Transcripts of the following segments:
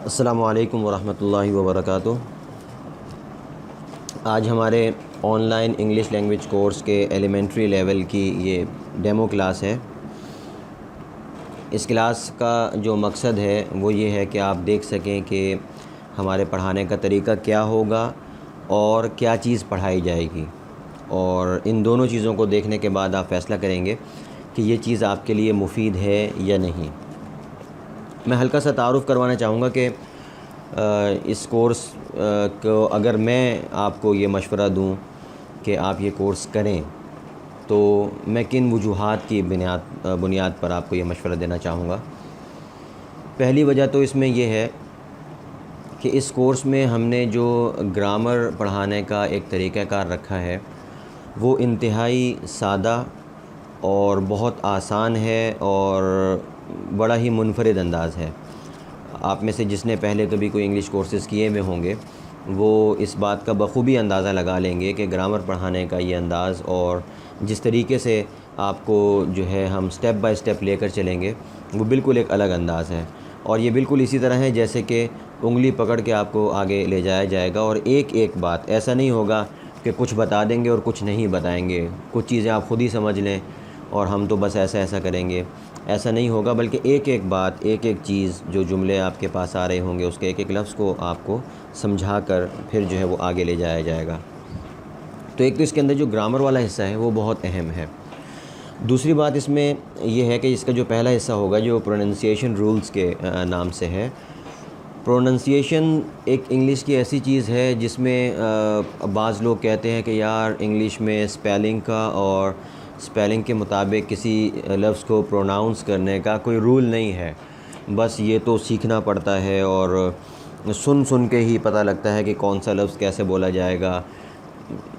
السلام علیکم ورحمۃ اللہ وبرکاتہ۔ آج ہمارے on line English language course کے ایلیمنٹری لیول کی یہ ڈیمو کلاس ہے۔ اس کلاس کا جو مقصد ہے وہ یہ ہے کہ آپ دیکھ سکیں کہ ہمارے پڑھانے کا طریقہ کیا ہوگا اور کیا چیز پڑھائی جائے گی، اور ان دونوں چیزوں کو دیکھنے کے بعد آپ فیصلہ کریں گے کہ یہ چیز آپ کے لیے مفید ہے یا نہیں۔ میں ہلکا سا تعارف کروانا چاہوں گا کہ اس کورس کو اگر میں آپ کو یہ مشورہ دوں کہ آپ یہ کورس کریں تو میں کن وجوہات کی بنیاد پر آپ کو یہ مشورہ دینا چاہوں گا۔ پہلی وجہ تو اس میں یہ ہے کہ اس کورس میں ہم نے جو گرامر پڑھانے کا ایک طریقہ کار رکھا ہے وہ انتہائی سادہ اور بہت آسان ہے اور بڑا ہی منفرد انداز ہے۔ آپ میں سے جس نے پہلے کبھی کوئی انگلش کورسز کیے ہوئے ہوں گے وہ اس بات کا بخوبی اندازہ لگا لیں گے کہ گرامر پڑھانے کا یہ انداز اور جس طریقے سے آپ کو جو ہے ہم سٹیپ بائی سٹیپ لے کر چلیں گے وہ بالکل ایک الگ انداز ہے، اور یہ بالکل اسی طرح ہے جیسے کہ انگلی پکڑ کے آپ کو آگے لے جایا جائے گا، اور ایک ایک بات ایسا نہیں ہوگا کہ کچھ بتا دیں گے اور کچھ نہیں بتائیں گے، کچھ چیزیں آپ خود ہی سمجھ لیں اور ہم تو بس ایسا کریں گے، ایسا نہیں ہوگا، بلکہ ایک ایک بات، ایک ایک چیز، جو جملے آپ کے پاس آ رہے ہوں گے اس کے ایک ایک لفظ کو آپ کو سمجھا کر پھر جو ہے وہ آگے لے جایا جائے گا۔ تو ایک تو اس کے اندر جو گرامر والا حصہ ہے وہ بہت اہم ہے۔ دوسری بات اس میں یہ ہے کہ اس کا جو پہلا حصہ ہوگا جو پروننسیشن رولز کے نام سے ہے۔ پروننسیشن ایک انگلش کی ایسی چیز ہے جس میں بعض لوگ کہتے ہیں کہ یار انگلش میں اسپیلنگ کا اور اسپیلنگ کے مطابق کسی لفظ کو پروناؤنس کرنے کا کوئی رول نہیں ہے، بس یہ تو سیکھنا پڑتا ہے اور سن کے ہی پتہ لگتا ہے کہ کون سا لفظ کیسے بولا جائے گا۔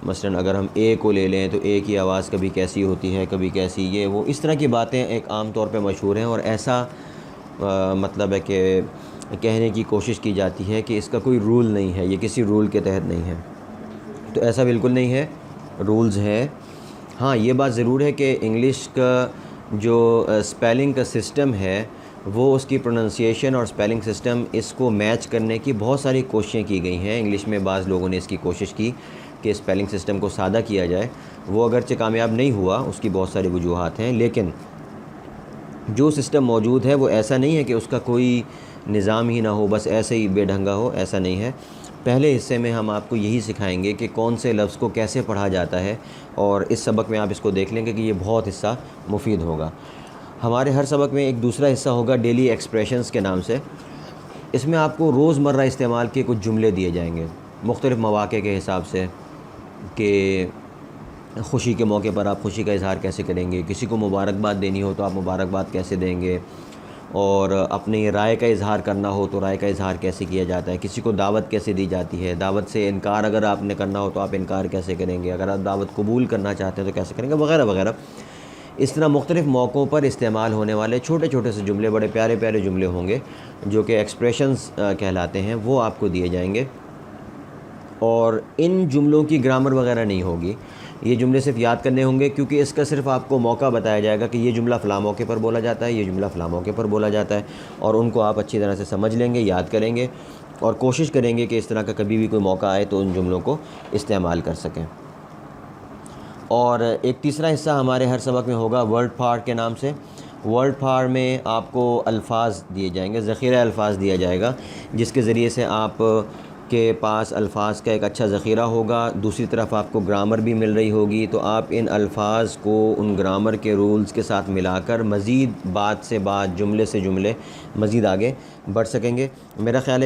مثلا اگر ہم اے کو لے لیں تو اے کی آواز کبھی کیسی ہوتی ہے کبھی کیسی، یہ وہ اس طرح کی باتیں ایک عام طور پہ مشہور ہیں، اور ایسا مطلب ہے کہ کہنے کی کوشش کی جاتی ہے کہ اس کا کوئی رول نہیں ہے، یہ کسی رول کے تحت نہیں ہے۔ تو ایسا بالکل نہیں ہے، رولز ہے۔ ہاں یہ بات ضرور ہے کہ انگلش کا جو اسپیلنگ کا سسٹم ہے وہ اس کی پروننسیشن اور اسپیلنگ سسٹم اس کو میچ کرنے کی بہت ساری کوششیں کی گئی ہیں۔ انگلش میں بعض لوگوں نے اس کی کوشش کی کہ اسپیلنگ سسٹم کو سادہ کیا جائے، وہ اگرچہ کامیاب نہیں ہوا، اس کی بہت ساری وجوہات ہیں، لیکن جو سسٹم موجود ہے وہ ایسا نہیں ہے کہ اس کا کوئی نظام ہی نہ ہو، بس ایسے ہی بے ڈھنگا ہو، ایسا نہیں ہے۔ پہلے حصے میں ہم آپ کو یہی سکھائیں گے کہ کون سے لفظ کو کیسے پڑھا جاتا ہے، اور اس سبق میں آپ اس کو دیکھ لیں گے کہ یہ بہت حصہ مفید ہوگا۔ ہمارے ہر سبق میں ایک دوسرا حصہ ہوگا ڈیلی ایکسپریشنز کے نام سے۔ اس میں آپ کو روز مرہ استعمال کے کچھ جملے دیے جائیں گے مختلف مواقع کے حساب سے، کہ خوشی کے موقع پر آپ خوشی کا اظہار کیسے کریں گے، کسی کو مبارکباد دینی ہو تو آپ مبارکباد کیسے دیں گے، اور اپنی رائے کا اظہار کرنا ہو تو رائے کا اظہار کیسے کیا جاتا ہے، کسی کو دعوت کیسے دی جاتی ہے، دعوت سے انکار اگر آپ نے کرنا ہو تو آپ انکار کیسے کریں گے، اگر آپ دعوت قبول کرنا چاہتے ہیں تو کیسے کریں گے، وغیرہ وغیرہ۔ اس طرح مختلف موقعوں پر استعمال ہونے والے چھوٹے چھوٹے سے جملے، بڑے پیارے پیارے جملے ہوں گے جو کہ ایکسپریشنز کہلاتے ہیں، وہ آپ کو دیے جائیں گے، اور ان جملوں کی گرامر وغیرہ نہیں ہوگی، یہ جملے صرف یاد کرنے ہوں گے، کیونکہ اس کا صرف آپ کو موقع بتایا جائے گا کہ یہ جملہ فلاں موقع پر بولا جاتا ہے، یہ جملہ فلاں موقع پر بولا جاتا ہے، اور ان کو آپ اچھی طرح سے سمجھ لیں گے، یاد کریں گے، اور کوشش کریں گے کہ اس طرح کا کبھی بھی کوئی موقع آئے تو ان جملوں کو استعمال کر سکیں۔ اور ایک تیسرا حصہ ہمارے ہر سبق میں ہوگا ورڈ پار کے نام سے۔ ورڈ پار میں آپ کو الفاظ دیے جائیں گے، ذخیرہ الفاظ دیا جائے گا، جس کے ذریعے سے آپ کے پاس الفاظ کا ایک اچھا ذخیرہ ہوگا، دوسری طرف آپ کو گرامر بھی مل رہی ہوگی، تو آپ ان الفاظ کو ان گرامر کے رولز کے ساتھ ملا کر مزید بات سے بات، جملے سے جملے مزید آگے بڑھ سکیں گے۔ میرا خیال ہے